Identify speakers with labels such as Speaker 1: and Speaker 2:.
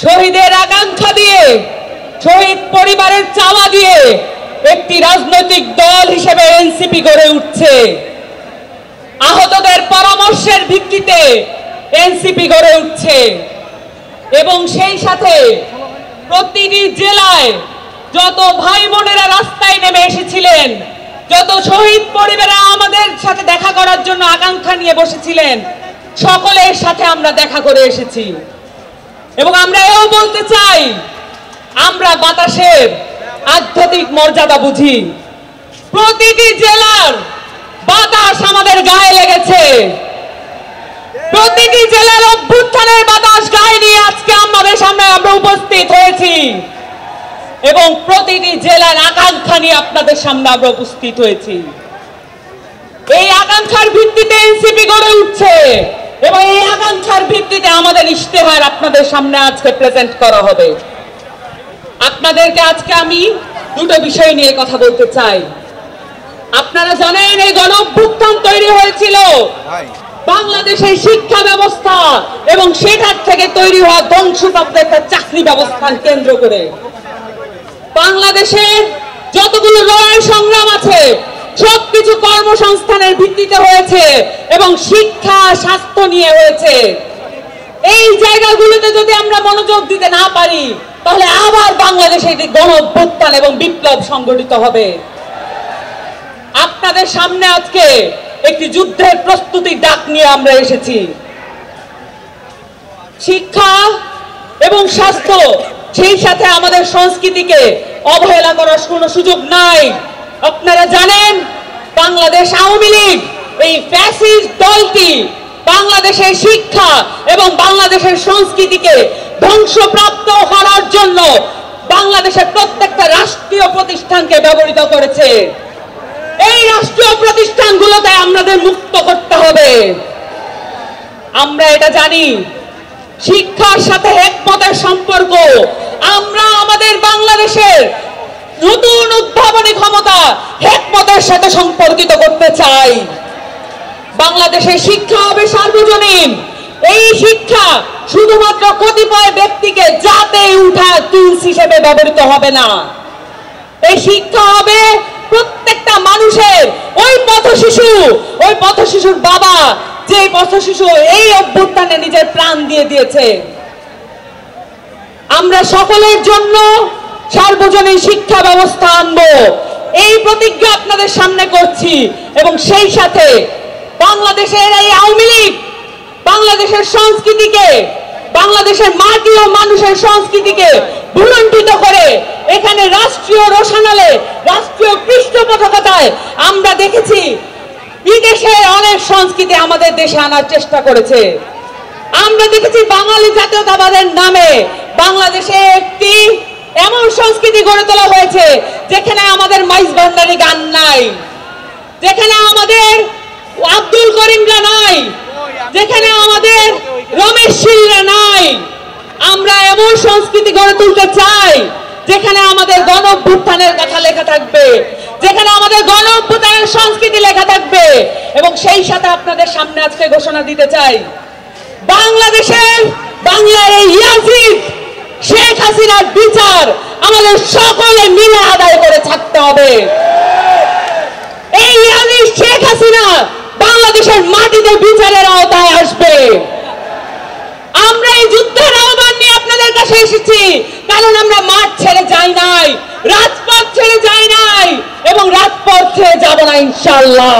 Speaker 1: শহীদের আকাঙ্ক্ষা দিয়ে, শহীদ পরিবারের চাওয়া দিয়ে একটি রাজনৈতিক দল হিসেবে এনসিপি গড়ে উঠছে। আহতদের পরামর্শের ভিত্তিতে এনসিপি গড়ে উঠছে এবং সেই সাথে প্রতিটি জেলায় যত ভাই বোনেরা রাস্তায় নেমে এসেছিলেন, যত শহীদ পরিবারে আমাদের সাথে দেখা করার জন্য আকাঙ্ক্ষা নিয়ে বসেছিলেন, সকলের সাথে আমরা দেখা করে এসেছি। এবং আমরা এও বলতে চাই, আমরা বাতাসের আধ্যাত্মিক মর্যাদা বুঝি। প্রতিটি জেলার বাতাস আমাদের গায়ে লেগেছে, প্রতিটি জেলার অভ্যুত্থানের বাতাস গায়ে নিয়ে আজকে আমাদের সামনে আমরা উপস্থিত হয়েছি এবং প্রতিটি জেলার আকাঙ্ক্ষা নিয়ে আপনাদের সামনে আমরা উপস্থিত হয়েছি। এই আকাঙ্ক্ষার ভিত্তিতে এনসিপি গড়ে উঠছে এবং এই আকাঙ্ক্ষার ভিত্তিতে আমাদের ইশতেহার আপনাদের সামনে আজকে প্রেজেন্ট করা হবে। আপনাদেরকে আজকে আমি দুটো বিষয় নিয়ে কথা বলতে চাই। আপনারা জানেন, এই গণঅভ্যুত্থান তৈরি হয়েছিল বাংলাদেশের শিক্ষা ব্যবস্থা এবং সেটার থেকে তৈরি হওয়া ধ্বংসপ্রাপ্ত একটা চাকরি ব্যবস্থান কেন্দ্র করে। বাংলাদেশের যতগুলো লড়াই সংগ্রাম আছে সবকিছু কর্মসংস্থানের ভিত্তিতে হয়েছে এবং শিক্ষা স্বাস্থ্য নিয়ে হয়েছে। এই জায়গাগুলোতে যদি আমরা মনোযোগ দিতে না পারি, তাহলে আবার বাংলাদেশে একটি গণঅভ্যুত্থান এবং বিপ্লব সংগঠিত হবে। আপনাদের সামনে আজকে একটি যুদ্ধের প্রস্তুতির ডাক নিয়ে আমরা এসেছি। শিক্ষা এবং স্বাস্থ্য, সেই সাথে আমাদের সংস্কৃতিকে অবহেলা করার কোনো সুযোগ নাই। আপনারা জানেন, বাংলাদেশ আওয়ামী লীগ এই ফ্যাসিস্ট দলটি বাংলাদেশের শিক্ষা এবং বাংলাদেশের সংস্কৃতিকে ধ্বংসপ্রাপ্ত করার জন্য বাংলাদেশের প্রত্যেকটা রাষ্ট্রীয় প্রতিষ্ঠানকে ব্যবহৃত করেছে। এই রাষ্ট্রীয় প্রতিষ্ঠানগুলোতে আমাদের মুক্ত করতে হবে। আমরা এটা জানি, শিক্ষার সাথে একমতের সম্পর্ক। আমরা আমাদের বাংলাদেশের নতুন উদ্ভাবনী ক্ষমতা একমতের সাথে সম্পর্কিত করতে চাই। বাংলাদেশের শিক্ষা হবে সার্বজনীন। এই শিক্ষা শুধুমাত্র কতিপয় ব্যক্তিকে জাতে উঠা টুলস হিসেবে ব্যবহৃত হবে না। এই শিক্ষা হবে প্রত্যেকটা মানুষের। ওই পথশিশুর বাবা, যে পথশিশু এই অভ্যুত্থানে নিজের প্রাণ দিয়ে দিয়েছে। আমরা সকলের জন্য সার্বজনীন শিক্ষা ব্যবস্থা আনবো, এই প্রতিজ্ঞা আপনাদের সামনে করছি। এবং সেই সাথে বাংলাদেশের এই আওয়ামী লীগ বাংলাদেশের সংস্কৃতিকে, বাংলাদেশের মাটি ও মানুষের সংস্কৃতিকে ভুলুণ্ঠিত করে এখানে রাষ্ট্রীয় রোশনালে, রাষ্ট্রীয় পৃষ্ঠপোষকতায় আমরা দেখেছি বিদেশের অনেক সংস্কৃতি আমাদের দেশে আনার চেষ্টা করেছে। আমরা দেখেছি বাঙালি জাতীয়তাবাদের নামে বাংলাদেশে একটি এমন সংস্কৃতি গড়ে তোলা হয়েছে যেখানে আমাদের মাইজ ভান্ডারি গান নাই, যেখানে আমাদের আব্দুল করিমরা নাই, যেখানে আমাদের রমেশ শীলরা নাই। আমরা এমন সংস্কৃতি গড়ে তুলতে চাই যেখানে আমাদের গণঅভ্যুত্থানের কথা লেখা থাকবে, যেখানে আমাদের গণঅভ্যুত্থানের সংস্কৃতি লেখা থাকবে। এবং সেই সাথে আপনাদের সামনে আজকে ঘোষণা দিতে চাই, বাংলার এই ইয়াজিদ শেখ হাসিনার বিচার আমাদের সকলে মিলে আদায় করে থাকতে হবে। এই ইয়াজিদ শেখ হাসিনা বাংলাদেশের মাটিতে বিচারের আওতায় আসবে। আমরা এই যুদ্ধের আহ্বান নিয়ে আপনাদের কাছে এসেছি, কারণ আমরা মাঠ ছেড়ে যাই নাই, রাজপথ ছেড়ে যাই নাই এবং রাজপথ ছেড়ে যাব না ইনশাআল্লাহ।